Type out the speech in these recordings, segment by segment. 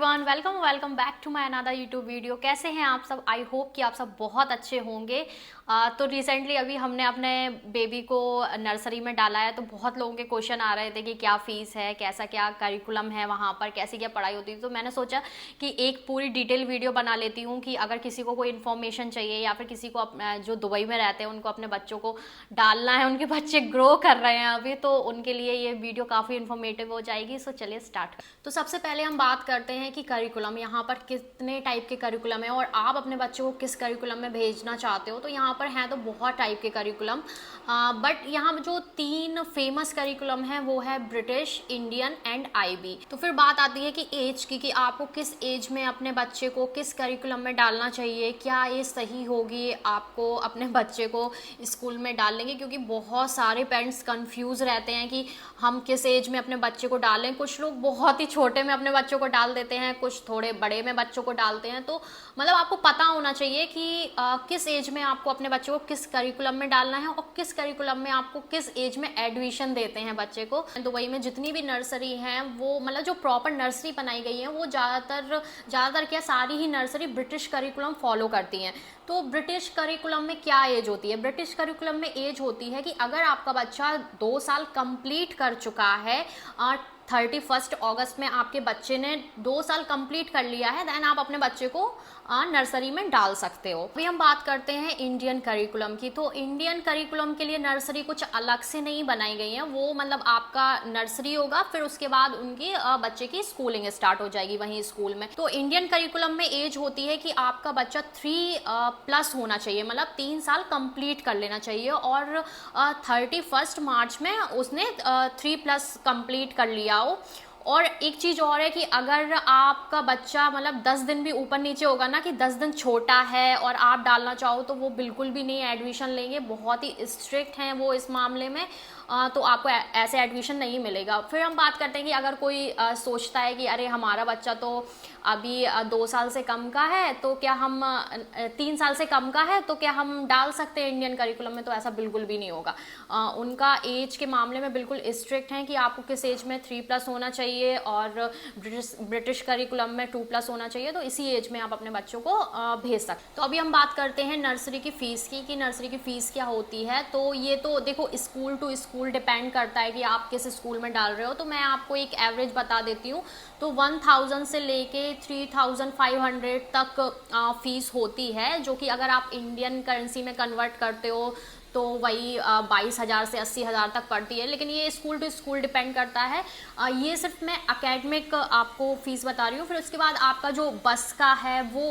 Everyone, welcome back to my another YouTube video. कैसे हैं आप सब? आई होप कि आप सब बहुत अच्छे होंगे। तो रिसेंटली अभी हमने अपने बेबी को नर्सरी में डाला है, तो बहुत लोगों के क्वेश्चन आ रहे थे कि क्या फ़ीस है, कैसा क्या करिकुलम है वहाँ पर, कैसी क्या पढ़ाई होती है। तो मैंने सोचा कि एक पूरी डिटेल वीडियो बना लेती हूँ कि अगर किसी को कोई इन्फॉर्मेशन चाहिए या फिर किसी को जो दुबई में रहते हैं उनको अपने बच्चों को डालना है, उनके बच्चे ग्रो कर रहे हैं अभी, तो उनके लिए ये वीडियो काफ़ी इन्फॉर्मेटिव हो जाएगी। सो चलिए स्टार्ट। तो सबसे पहले हम बात करते हैं कि करिकुलम, यहाँ पर कितने टाइप के करिकुलम है और आप अपने बच्चों को किस करिकुलम में भेजना चाहते हो। तो यहाँ पर हैं तो बहुत टाइप के करिकुलम, बट यहाँ जो 3 फेमस करिकुलम है वो है ब्रिटिश, इंडियन एंड आईबी। तो फिर बात आती है कि एज की, कि आपको किस एज में अपने बच्चे को किस करिकुलम में डालना चाहिए, क्या एज सही होगी आपको अपने बच्चे को स्कूल में डालने, क्योंकि बहुत सारे पेरेंट्स कंफ्यूज रहते हैं कि हम किस एज में अपने बच्चे को डालें। कुछ लोग बहुत ही छोटे में अपने बच्चों को डाल देते हैं, कुछ थोड़े बड़े में बच्चों को डालते हैं। तो मतलब आपको पता होना चाहिए कि किस एज में आपको अपने बच्चों को किस करिकुलम में डालना है और किस करिकुलम में आपको किस एज में एडमिशन देते हैं बच्चे को। दुबई में जितनी भी नर्सरी हैं वो मतलब जो प्रॉपर नर्सरी बनाई गई है वो ज़्यादातर क्या सारी ही नर्सरी ब्रिटिश करिकुलम फॉलो करती हैं। तो ब्रिटिश करिकुलम में क्या एज होती है? ब्रिटिश करिकुलम में एज होती है कि अगर आपका बच्चा 2 साल कंप्लीट कर चुका है, 31 अगस्त में आपके बच्चे ने 2 साल कंप्लीट कर लिया है, देन आप अपने बच्चे को नर्सरी में डाल सकते हो। अभी हम बात करते हैं इंडियन करिकुलम की। तो इंडियन करिकुलम के लिए नर्सरी कुछ अलग से नहीं बनाई गई है, वो मतलब आपका नर्सरी होगा, फिर उसके बाद उनकी बच्चे की स्कूलिंग स्टार्ट हो जाएगी वहीं स्कूल में। तो इंडियन करिकुलम में एज होती है कि आपका बच्चा 3+ होना चाहिए, मतलब 3 साल कंप्लीट कर लेना चाहिए, और 31 मार्च में उसने 3+ कंप्लीट कर लिया हो। और एक चीज़ और है कि अगर आपका बच्चा मतलब 10 दिन भी ऊपर नीचे होगा ना, कि 10 दिन छोटा है और आप डालना चाहो, तो वो बिल्कुल भी नहीं एडमिशन लेंगे, बहुत ही स्ट्रिक्ट हैं वो इस मामले में। तो आपको ऐसे एडमिशन नहीं मिलेगा। फिर हम बात करते हैं कि अगर कोई सोचता है कि अरे हमारा बच्चा तो अभी 2 साल से कम का है, तो क्या हम 3 साल से कम का है, तो क्या हम डाल सकते हैं इंडियन करिकुलम में? तो ऐसा बिल्कुल भी नहीं होगा। उनका एज के मामले में बिल्कुल स्ट्रिक्ट हैं कि आपको किस एज में 3+ होना चाहिए, और ब्रिटिश करिकुलम में 2+ होना चाहिए। तो इसी एज में आप अपने बच्चों को भेज सकते। तो अभी हम बात करते हैं नर्सरी की फ़ीस की, कि नर्सरी की फ़ीस क्या होती है। तो ये तो देखो स्कूल टू स्कूल डिपेंड करता है कि आप किस स्कूल में डाल रहे हो। तो मैं आपको एक एवरेज बता देती हूँ। तो 1000 से लेके 3500 तक फ़ीस होती है, जो कि अगर आप इंडियन करेंसी में कन्वर्ट करते हो तो वही 22,000 से 80,000 तक पड़ती है। लेकिन ये स्कूल टू स्कूल डिपेंड करता है। ये सिर्फ मैं एकेडमिक आपको फ़ीस बता रही हूँ। फिर उसके बाद आपका जो बस का है वो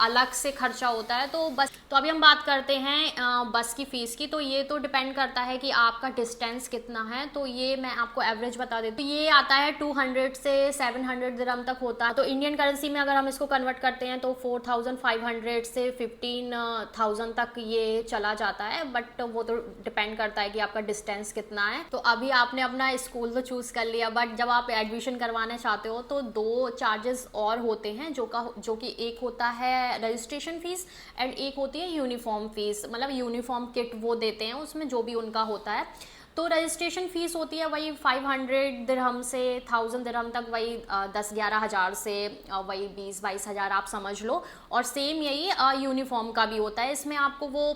अलग से खर्चा होता है। तो अभी हम बात करते हैं बस की फ़ीस की। तो ये तो डिपेंड करता है कि आपका डिस्टेंस कितना है। तो ये मैं आपको एवरेज बता देती हूँ। ये आता है 200 से 700 दिरहम तक होता है। तो इंडियन करेंसी में अगर हम इसको कन्वर्ट करते हैं तो 4500 से 15,000 तक ये चला जाता है। बट वो तो डिपेंड करता है कि आपका डिस्टेंस कितना है। तो अभी आपने अपना स्कूल तो चूज़ कर लिया, बट जब आप एडमिशन करवाना चाहते हो तो 2 चार्जेस और होते हैं, जो कि एक होता है रजिस्ट्रेशन फ़ीस एंड एक होती है यूनिफॉर्म फ़ीस। मतलब यूनिफॉर्म किट वो देते हैं, उसमें जो भी उनका होता है। तो रजिस्ट्रेशन फ़ीस होती है वही 500 दिरहम से 1000 दिरहम तक, वही 10-11 हज़ार से वही 20-22 हज़ार आप समझ लो। और सेम यही यूनिफॉर्म का भी होता है। इसमें आपको वो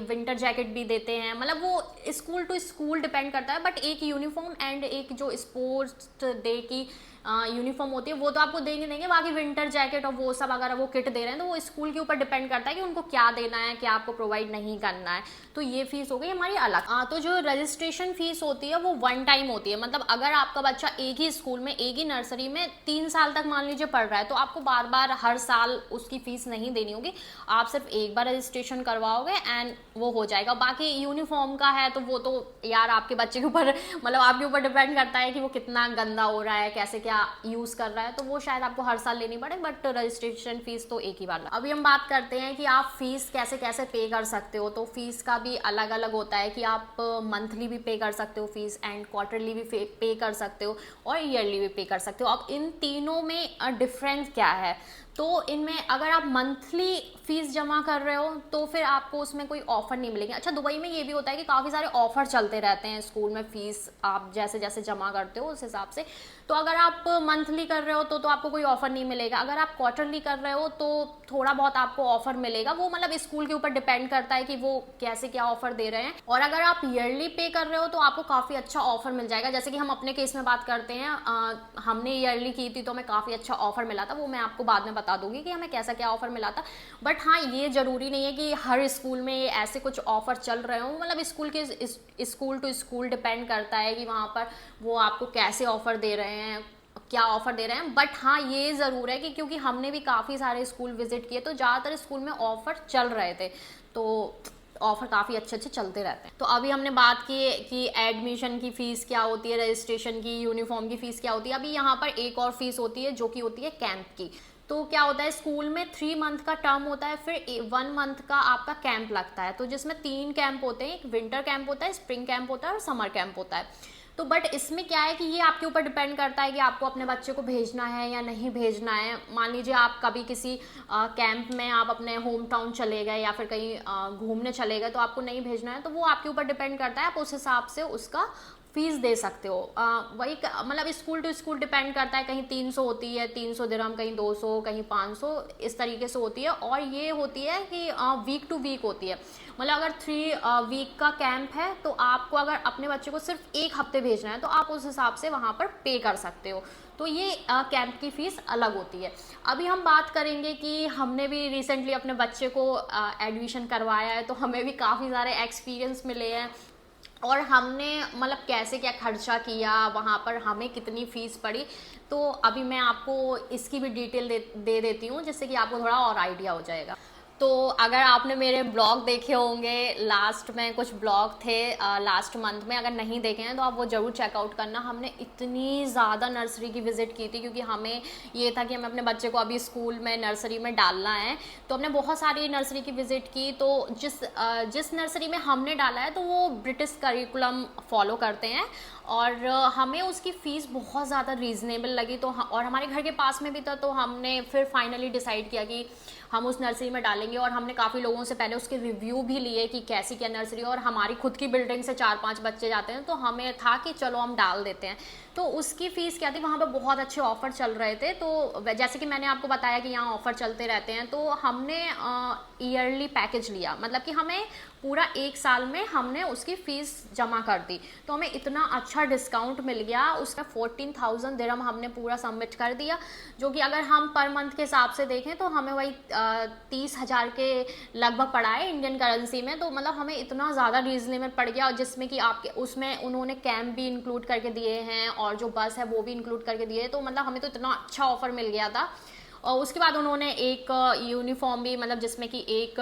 विंटर जैकेट भी देते हैं। मतलब वो स्कूल टू स्कूल डिपेंड करता है, बट एक यूनिफॉर्म एंड एक जो स्पोर्ट्स डे की यूनिफॉर्म होती है वो तो आपको देंगे। बाकी विंटर जैकेट और वो सब अगर वो किट दे रहे हैं तो वो स्कूल के ऊपर डिपेंड करता है कि उनको क्या देना है, क्या आपको प्रोवाइड नहीं करना है। तो ये फीस हो गई हमारी अलग। तो जो रजिस्ट्रेशन फीस होती है वो 1 टाइम होती है। मतलब अगर आपका बच्चा एक ही स्कूल में, एक ही नर्सरी में 3 साल तक मान लीजिए पढ़ रहा है, तो आपको बार बार हर साल उसकी फीस नहीं देनी होगी। आप सिर्फ एक बार रजिस्ट्रेशन करवाओगे एंड वो हो जाएगा। बाकी यूनिफॉर्म का है तो वो तो यार आपके बच्चे के ऊपर मतलब आपके ऊपर डिपेंड करता है कि वो कितना गंदा हो रहा है, कैसे क्या यूज़ कर रहा है। तो वो शायद आपको हर साल लेनी पड़े, बट रजिस्ट्रेशन फीस तो एक ही बार। अभी हम बात करते हैं कि आप फीस कैसे कैसे पे कर सकते हो। तो फीस का भी अलग अलग होता है कि आप मंथली भी पे कर सकते हो फीस, एंड क्वार्टरली भी पे कर सकते हो, और ईयरली भी पे कर सकते हो। अब इन तीनों में डिफरेंस क्या है? तो इनमें अगर आप मंथली फीस जमा कर रहे हो तो फिर आपको उसमें कोई ऑफर नहीं मिलेंगे। अच्छा, दुबई में ये भी होता है कि काफ़ी सारे ऑफर चलते रहते हैं स्कूल में, फीस आप जैसे जैसे जमा करते हो उस हिसाब से। तो अगर आप मंथली कर रहे हो तो आपको कोई ऑफर नहीं मिलेगा। अगर आप क्वार्टरली कर रहे हो तो थोड़ा बहुत आपको ऑफर मिलेगा, वो मतलब स्कूल के ऊपर डिपेंड करता है कि वो कैसे क्या ऑफर दे रहे हैं। और अगर आप ईयरली पे कर रहे हो तो आपको काफ़ी अच्छा ऑफर मिल जाएगा। जैसे कि हम अपने केस में बात करते हैं, हमने ईयरली की थी तो हमें काफ़ी अच्छा ऑफर मिला था, वो मैं आपको बाद में बता दूंगी कि हमें कैसा क्या ऑफर मिला था। बट हाँ, ये जरूरी नहीं है कि हर स्कूल में ऐसे कुछ ऑफर चल रहे हो, मतलब स्कूल टू स्कूल डिपेंड करता है कि वहाँ पर वो आपको कैसे ऑफर दे रहे हैं, क्या ऑफर दे रहे हैं। बट हाँ, ये ज़रूर है कि क्योंकि हमने भी काफ़ी सारे स्कूल विजिट किए तो ज़्यादातर स्कूल में ऑफर चल रहे थे, तो ऑफर काफ़ी अच्छे अच्छे चलते रहते हैं। तो अभी हमने बात की कि एडमिशन की फ़ीस क्या होती है, रजिस्ट्रेशन की, यूनिफॉर्म की फ़ीस क्या होती है। अभी यहाँ पर एक और फीस होती है जो कि होती है कैंप की। तो क्या होता है, स्कूल में 3 मंथ का टर्म होता है, फिर 1 मंथ का आपका कैंप लगता है। तो जिसमें 3 कैंप होते हैं, एक विंटर कैंप होता है, स्प्रिंग कैंप होता है और समर कैंप होता है। तो बट इसमें क्या है कि ये आपके ऊपर डिपेंड करता है कि आपको अपने बच्चे को भेजना है या नहीं भेजना है। मान लीजिए आप कभी किसी कैंप में आप अपने होम टाउन चले गए या फिर कहीं घूमने चले गए तो आपको नहीं भेजना है, तो वो आपके ऊपर डिपेंड करता है, आप उस हिसाब से उसका फीस दे सकते हो। वही मतलब स्कूल टू स्कूल डिपेंड करता है, कहीं 300 होती है, 300 दिरहम, कहीं 200, कहीं 500, इस तरीके से होती है। और ये होती है कि वीक टू वीक होती है, मतलब अगर 3 वीक का कैंप है तो आपको अगर अपने बच्चे को सिर्फ 1 हफ्ते भेजना है तो आप उस हिसाब से वहाँ पर पे कर सकते हो। तो ये कैंप की फ़ीस अलग होती है। अभी हम बात करेंगे कि हमने भी रिसेंटली अपने बच्चे को एडमिशन करवाया है, तो हमें भी काफ़ी सारे एक्सपीरियंस मिले हैं और हमने मतलब कैसे क्या खर्चा किया, वहाँ पर हमें कितनी फ़ीस पड़ी। तो अभी मैं आपको इसकी भी डिटेल दे देती हूँ जिससे कि आपको थोड़ा और आइडिया हो जाएगा। तो अगर आपने मेरे ब्लॉग देखे होंगे, लास्ट में कुछ ब्लॉग थे लास्ट मंथ में, अगर नहीं देखे हैं तो आप वो ज़रूर चेकआउट करना। हमने इतनी ज़्यादा नर्सरी की विज़िट की थी क्योंकि हमें ये था कि हमें अपने बच्चे को अभी स्कूल में नर्सरी में डालना है, तो हमने बहुत सारी नर्सरी की विज़िट की। तो जिस नर्सरी में हमने डाला है तो वो ब्रिटिश करिकुलम फॉलो करते हैं और हमें उसकी फ़ीस बहुत ज़्यादा रीज़नेबल लगी। तो और हमारे घर के पास में भी था, तो हमने फिर फाइनली डिसाइड किया कि हम उस नर्सरी में डालेंगे। और हमने काफ़ी लोगों से पहले उसके रिव्यू भी लिए कि कैसी क्या नर्सरी, और हमारी खुद की बिल्डिंग से 4-5 बच्चे जाते हैं तो हमें था कि चलो हम डाल देते हैं। तो उसकी फ़ीस क्या थी, वहाँ पे बहुत अच्छे ऑफ़र चल रहे थे। तो जैसे कि मैंने आपको बताया कि यहाँ ऑफ़र चलते रहते हैं, तो हमने ईयरली पैकेज लिया, मतलब कि हमें पूरा 1 साल में हमने उसकी फ़ीस जमा कर दी, तो हमें इतना अच्छा डिस्काउंट मिल गया। उसका 14,000 दिरहम हमने पूरा सबमिट कर दिया, जो कि अगर हम पर मंथ के हिसाब से देखें तो हमें वही 30,000 के लगभग पड़ा है इंडियन करेंसी में। तो मतलब हमें इतना ज़्यादा रीजनेबल पड़ गया, और जिसमें कि आपके उसमें उन्होंने कैंप भी इंक्लूड करके दिए हैं और जो बस है वो भी इंक्लूड करके दिए हैं। तो मतलब हमें तो इतना अच्छा ऑफर मिल गया था। और उसके बाद उन्होंने एक यूनिफॉर्म भी, मतलब जिसमें कि एक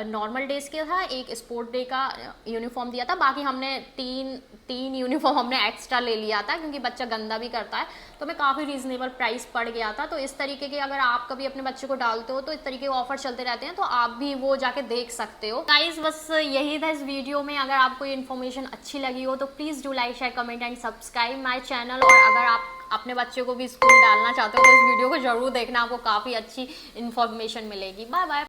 नॉर्मल डेज का था, एक स्पोर्ट डे का यूनिफॉर्म दिया था। बाकी हमने तीन यूनिफॉर्म हमने एक्स्ट्रा ले लिया था क्योंकि बच्चा गंदा भी करता है, तो हमें काफ़ी रीजनेबल प्राइस पड़ गया था। तो इस तरीके के अगर आप कभी अपने बच्चे को डालते हो तो इस तरीके के ऑफर चलते रहते हैं, तो आप भी वो जाके देख सकते हो। गाइस, बस यही था इस वीडियो में। अगर आपको ये इन्फॉर्मेशन अच्छी लगी हो तो please do like, share, comment and subscribe my channel. और अगर आप अपने बच्चे को भी स्कूल डालना चाहते हो तो इस वीडियो को जरूर देखना, आपको काफ़ी अच्छी इन्फॉर्मेशन मिलेगी। Bye bye.